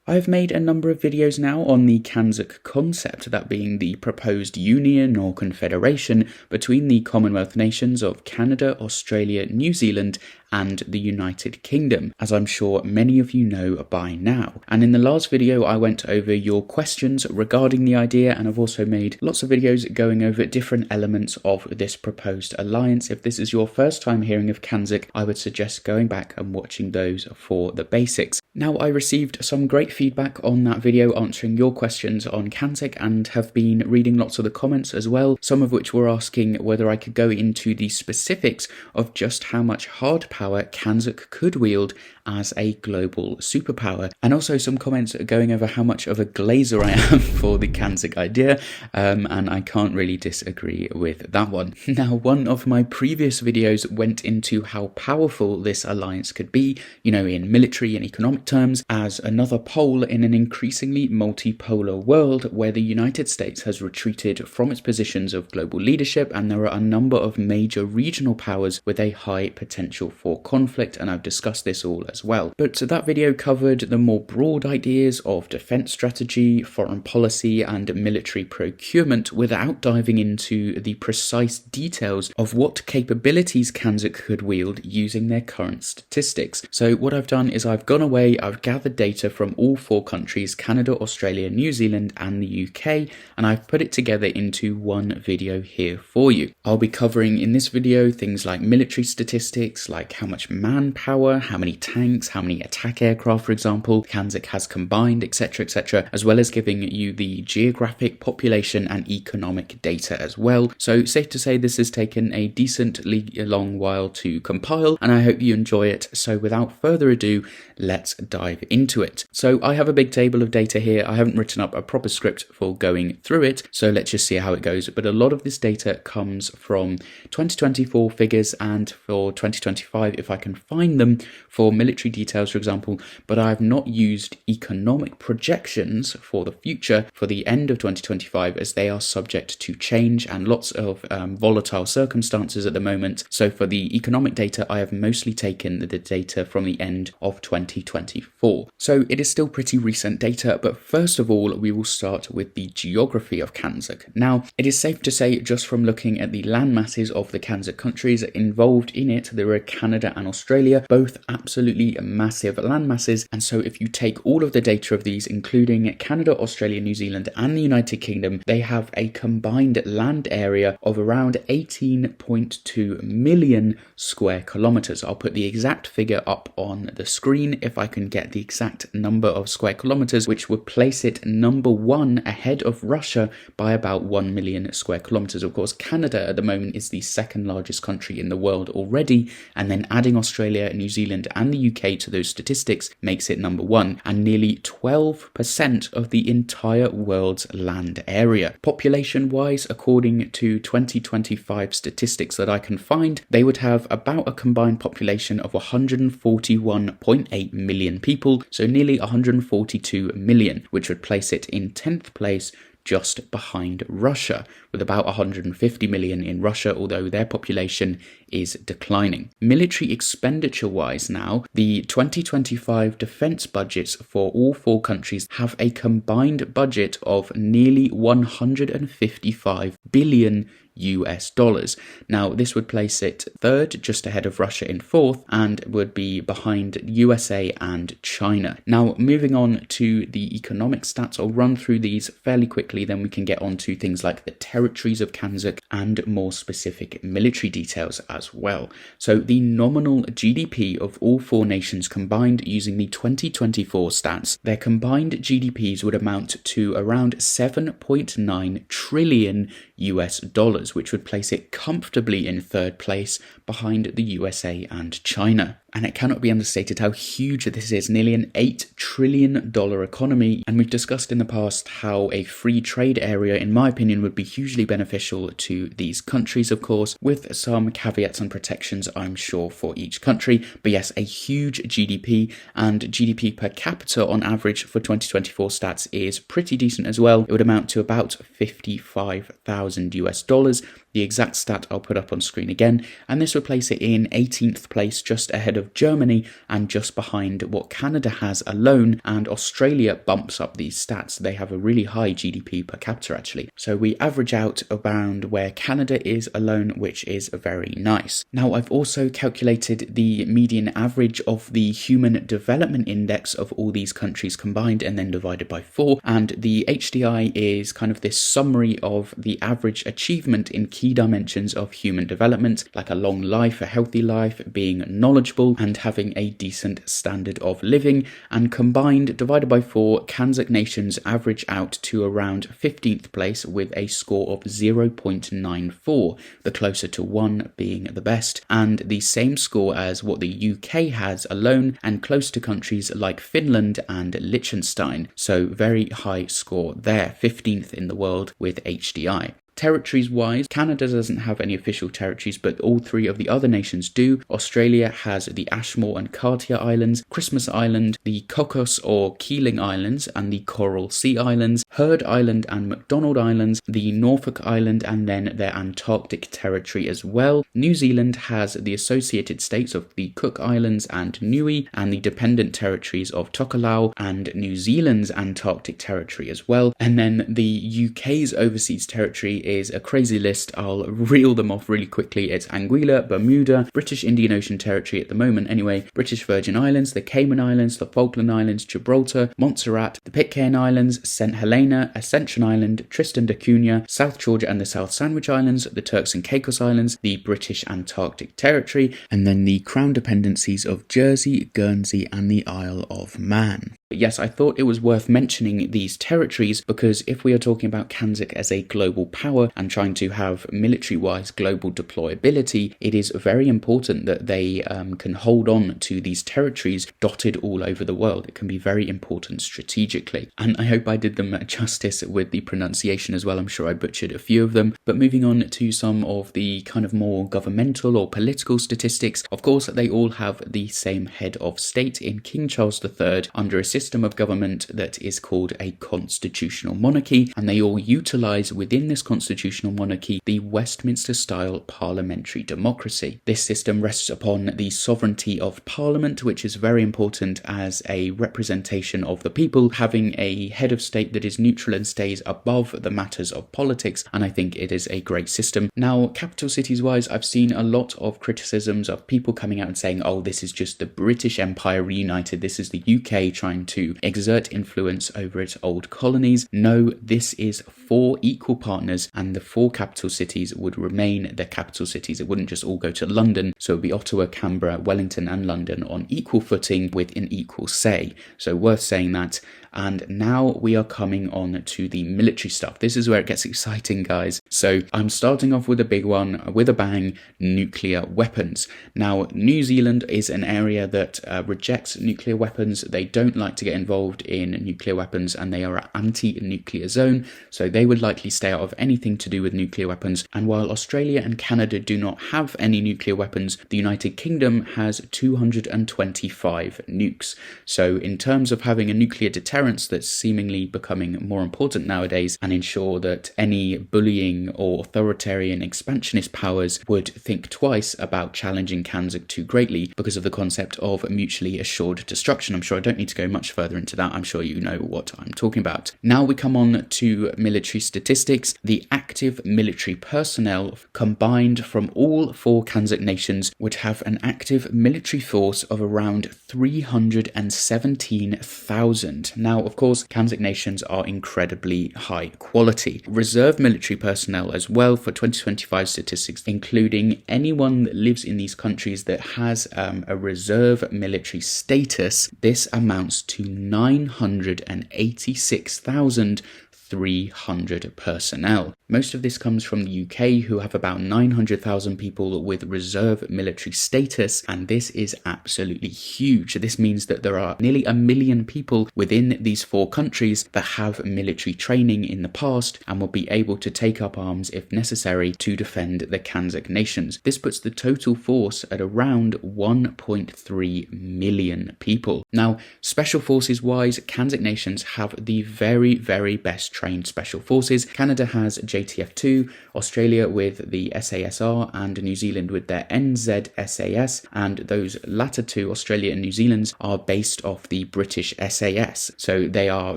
I've made a number of videos now on the CANZUK concept, that being the proposed union or confederation between the Commonwealth nations of Canada, Australia, New Zealand and the United Kingdom, as I'm sure many of you know by now. And in the last video I went over your questions regarding the idea, and I've also made lots of videos going over different elements of this proposed alliance. If this is your first time hearing of CANZUK, I would suggest going back and watching those for the basics. Now, I received some great feedback on that video answering your questions on CANZUK and have been reading lots of the comments as well, some of which were asking whether I could go into the specifics of just how much hard power CANZUK could wield as a global superpower, and also some comments going over how much of a glazer I am for the CANZUK idea, and I can't really disagree with that one. Now, one of my previous videos went into how powerful this alliance could be, in military and economic terms, as another pole in an increasingly multipolar world where the United States has retreated from its positions of global leadership, and there are a number of major regional powers with a high potential for conflict, and I've discussed this all as well. But that video covered the more broad ideas of defense strategy, foreign policy and military procurement without diving into the precise details of what capabilities CANZUK could wield using their current statistics. So what I've done is I've gone away, I've gathered data from all four countries, Canada, Australia, New Zealand and the UK, and I've put it together into one video here for you. I'll be covering in this video things like military statistics, like how much manpower, how many tanks, how many attack aircraft, for example, CANZUK has combined, etc., as well as giving you the geographic, population and economic data as well. So safe to say this has taken a decently long while to compile, and I hope you enjoy it. So without further ado, let's dive into it. So I have a big table of data here. I haven't written up a proper script for going through it, so let's just see how it goes. But a lot of this data comes from 2024 figures and for 2025, if I can find them, for military details, for example, but I have not used economic projections for the future for the end of 2025, as they are subject to change and lots of volatile circumstances at the moment. So for the economic data, I have mostly taken the data from the end of 2024. So it is still pretty recent data, but first of all, we will start with the geography of CANZUK. Now, it is safe to say, just from looking at the land masses of the CANZUK countries involved in it, there are Canada and Australia, both absolutely massive land masses. And so if you take all of the data of these, including Canada, Australia, New Zealand and the United Kingdom, they have a combined land area of around 18.2 million square kilometers. I'll put the exact figure up on the screen if I can get the exact number of square kilometers, which would place it number one ahead of Russia by about 1 million square kilometers. Of course, Canada at the moment is the second largest country in the world already, and then adding Australia, New Zealand and the UK to those statistics makes it number one, and nearly 12% of the entire world's land area. Population wise, according to 2025 statistics that I can find, they would have about a combined population of 141.8 million people, so nearly 142 million, which would place it in 10th place, just behind Russia, with about 150 million in Russia, although their population is declining. Military expenditure wise now, the 2025 defense budgets for all four countries have a combined budget of nearly 155 billion US dollars. Now, this would place it third, just ahead of Russia in fourth, and would be behind USA and China. Now, moving on to the economic stats, I'll run through these fairly quickly, then we can get on to things like the territories of CANZUK and more specific military details as well. So the nominal GDP of all four nations combined using the 2024 stats, their combined GDPs would amount to around 7.9 trillion US dollars, which would place it comfortably in third place behind the USA and China. And it cannot be understated how huge this is, nearly an $8 trillion economy. And we've discussed in the past how a free trade area, in my opinion, would be hugely beneficial to these countries, of course, with some caveats and protections, I'm sure, for each country. But yes, a huge GDP, and GDP per capita on average for 2024 stats is pretty decent as well. It would amount to about 55,000 US dollars. The exact stat I'll put up on screen again, and this would place it in 18th place, just ahead of Germany and just behind what Canada has alone, and Australia bumps up these stats. They have a really high GDP per capita actually. So we average out around where Canada is alone, which is very nice. Now I've also calculated the median average of the Human Development Index of all these countries combined and then divided by 4, and the HDI is kind of this summary of the average achievement in key dimensions of human development, like a long life, a healthy life, being knowledgeable and having a decent standard of living, and combined divided by 4, CANZUK nations average out to around 15th place with a score of 0.94, the closer to 1 being the best, and the same score as what the UK has alone, and close to countries like Finland and Liechtenstein. So very high score there, 15th in the world with HDI. Territories wise, Canada doesn't have any official territories, but all 3 of the other nations do. Australia has the Ashmore and Cartier Islands, Christmas Island, the Cocos or Keeling Islands and the Coral Sea Islands, Heard Island and McDonald Islands, the Norfolk Island, and then their Antarctic territory as well. New Zealand has the associated states of the Cook Islands and Niue, and the dependent territories of Tokelau and New Zealand's Antarctic territory as well. And then the UK's overseas territory is a crazy list. I'll reel them off really quickly. It's Anguilla, Bermuda, British Indian Ocean Territory at the moment anyway, British Virgin Islands, the Cayman Islands, the Falkland Islands, Gibraltar, Montserrat, the Pitcairn Islands, St Helena, Ascension Island, Tristan da Cunha, South Georgia and the South Sandwich Islands, the Turks and Caicos Islands, the British Antarctic Territory, and then the Crown Dependencies of Jersey, Guernsey and the Isle of Man. But yes, I thought it was worth mentioning these territories because if we are talking about CANZUK as a global power and trying to have military-wise global deployability, it is very important that they can hold on to these territories dotted all over the world. It can be very important strategically. And I hope I did them justice with the pronunciation as well. I'm sure I butchered a few of them. But moving on to some of the kind of more governmental or political statistics, of course, they all have the same head of state in King Charles III under a system of government that is called a constitutional monarchy, and they all utilise within this constitutional monarchy the Westminster-style parliamentary democracy. This system rests upon the sovereignty of Parliament, which is very important as a representation of the people, having a head of state that is neutral and stays above the matters of politics, and I think it is a great system. Now, capital cities-wise, I've seen a lot of criticisms of people coming out and saying, oh, this is just the British Empire reunited, this is the UK trying to exert influence over its old colonies. No, this is 4 equal partners, and the 4 capital cities would remain the capital cities. It wouldn't just all go to London, so it would be Ottawa, Canberra, Wellington and London on equal footing with an equal say. So worth saying that. And now we are coming on to the military stuff. This is where it gets exciting, guys. So I'm starting off with a big one, with a bang, nuclear weapons. Now, New Zealand is an area that rejects nuclear weapons. They don't like to get involved in nuclear weapons, and they are an anti-nuclear zone. So they would likely stay out of anything to do with nuclear weapons. And while Australia and Canada do not have any nuclear weapons, the United Kingdom has 225 nukes. So in terms of having a nuclear deterrent that's seemingly becoming more important nowadays, and ensure that any bullying or authoritarian expansionist powers would think twice about challenging CANZUK too greatly because of the concept of mutually assured destruction. I'm sure I don't need to go much further into that. I'm sure you know what I'm talking about. Now we come on to military statistics. The active military personnel combined from all 4 CANZUK nations would have an active military force of around 317,000. Now, of course, CANZUK nations are incredibly high quality. Reserve military personnel as well for 2025 statistics, including anyone that lives in these countries that has a reserve military status. This amounts to 986,300 personnel. Most of this comes from the UK, who have about 900,000 people with reserve military status, and this is absolutely huge. This means that there are nearly 1 million people within these 4 countries that have military training in the past and will be able to take up arms if necessary to defend the CANZUK nations. This puts the total force at around 1.3 million people. Now, special forces wise, CANZUK nations have the very, very best trained special forces. Canada has JTF2, Australia with the SASR, and New Zealand with their NZSAS, and those latter two, Australia and New Zealand, are based off the British SAS. So they are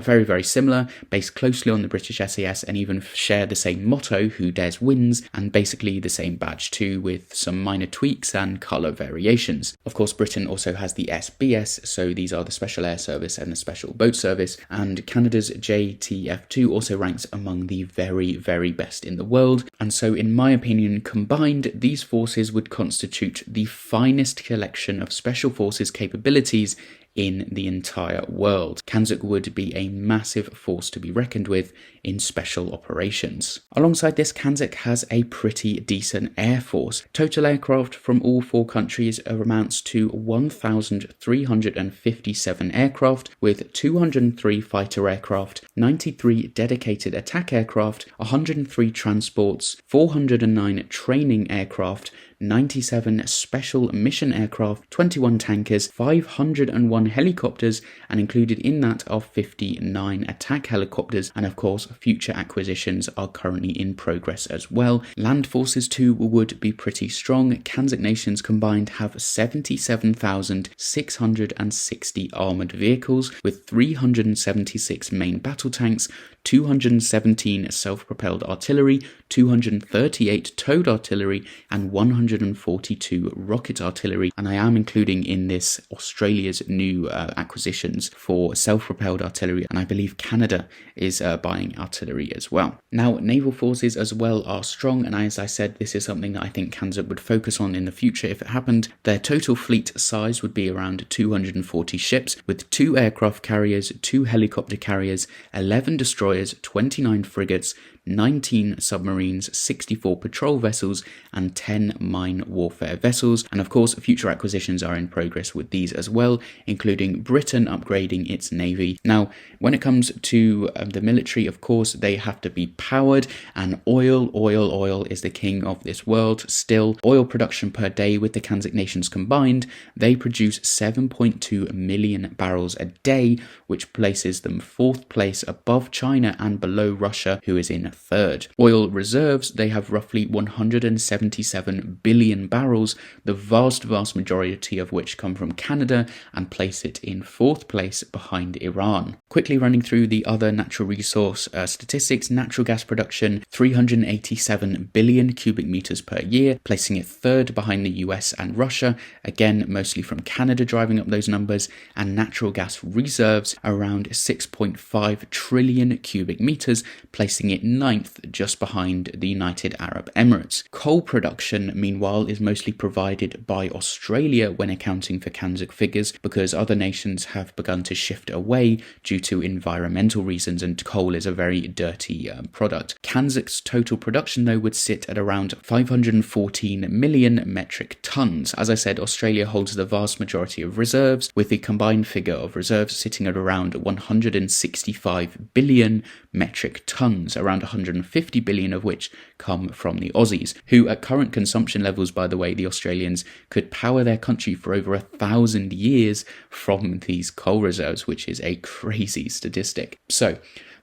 very, very similar, based closely on the British SAS, and even share the same motto, who dares wins, and basically the same badge too, with some minor tweaks and colour variations. Of course, Britain also has the SBS, so these are the Special Air Service and the Special Boat Service, and Canada's JTF2 also ranks among the very, very best in the world, and so in my opinion, combined, these forces would constitute the finest collection of special forces capabilities in the entire world. CANZUK would be a massive force to be reckoned with in special operations. Alongside this, CANZUK has a pretty decent air force. Total aircraft from all four countries amounts to 1,357 aircraft, with 203 fighter aircraft, 93 dedicated attack aircraft, 103 transports, 409 training aircraft, 97 special mission aircraft, 21 tankers, 501 helicopters, and included in that are 59 attack helicopters, and of course future acquisitions are currently in progress as well. Land forces too would be pretty strong. CANZUK nations combined have 77,660 armoured vehicles, with 376 main battle tanks, 217 self-propelled artillery, 238 towed artillery, and 142 rocket artillery. And I am including in this Australia's new acquisitions for self-propelled artillery, and I believe Canada is buying artillery as well. Now, naval forces as well are strong, and as I said, this is something that I think CANZUK would focus on in the future if it happened. Their total fleet size would be around 240 ships, with 2 aircraft carriers, 2 helicopter carriers, 11 destroyers, 29 frigates, 19 submarines, 64 patrol vessels, and 10 mine warfare vessels. And of course, future acquisitions are in progress with these as well, including Britain upgrading its navy. Now, when it comes to the military, of course, they have to be powered, and oil is the king of this world. Still, oil production per day with the CANZUK nations combined, they produce 7.2 million barrels a day, which places them 4th place above China and below Russia, who is in 3rd. Oil reserves, they have roughly 177 billion barrels, the vast majority of which come from Canada, and place it in 4th place behind Iran. Quickly running through the other natural resource statistics, natural gas production, 387 billion cubic meters per year, placing it 3rd behind the US and Russia, again mostly from Canada driving up those numbers, and natural gas reserves around 6.5 trillion cubic meters, placing it 9th just behind the United Arab Emirates. Coal production, meanwhile, is mostly provided by Australia when accounting for CANZUK figures, because other nations have begun to shift away due to environmental reasons, and coal is a very dirty product. CANZUK's total production, though, would sit at around 514 million metric tons. As I said, Australia holds the vast majority of reserves, with the combined figure of reserves sitting at around 165 billion metric tons, around 150 billion of which come from the Aussies, who at current consumption levels, by the way, the Australians could power their country for over 1,000 years from these coal reserves, which is a crazy statistic. So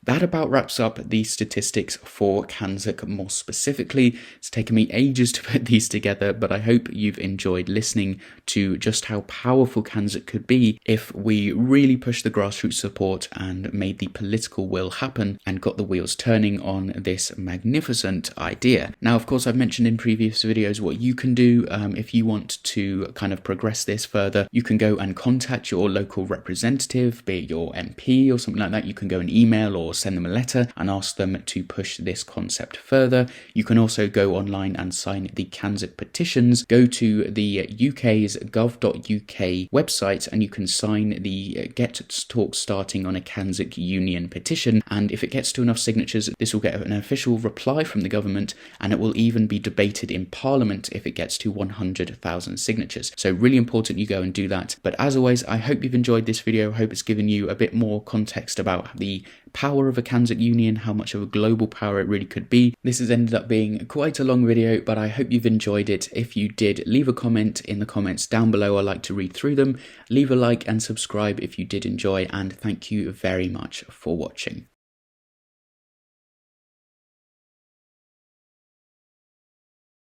that about wraps up the statistics for CANZUK more specifically. It's taken me ages to put these together, but I hope you've enjoyed listening to just how powerful CANZUK could be if we really pushed the grassroots support and made the political will happen and got the wheels turning on this magnificent idea. Now, of course, I've mentioned in previous videos what you can do if you want to kind of progress this further. You can go and contact your local representative, be it your MP or something like that. You can go and email or send them a letter and ask them to push this concept further. You can also go online and sign the CANZUK petitions. Go to the UK's gov.uk website and you can sign the Get Talks Starting on a CANZUK Union petition, and if it gets to enough signatures, this will get an official reply from the government, and it will even be debated in Parliament if it gets to 100,000 signatures. So really important you go and do that. But as always, I hope you've enjoyed this video. I hope it's given you a bit more context about the power of a CANZUK Union, how much of a global power it really could be. This has ended up being quite a long video, but I hope you've enjoyed it. If you did, leave a comment in the comments down below. I like to read through them. Leave a like and subscribe if you did enjoy, and thank you very much for watching.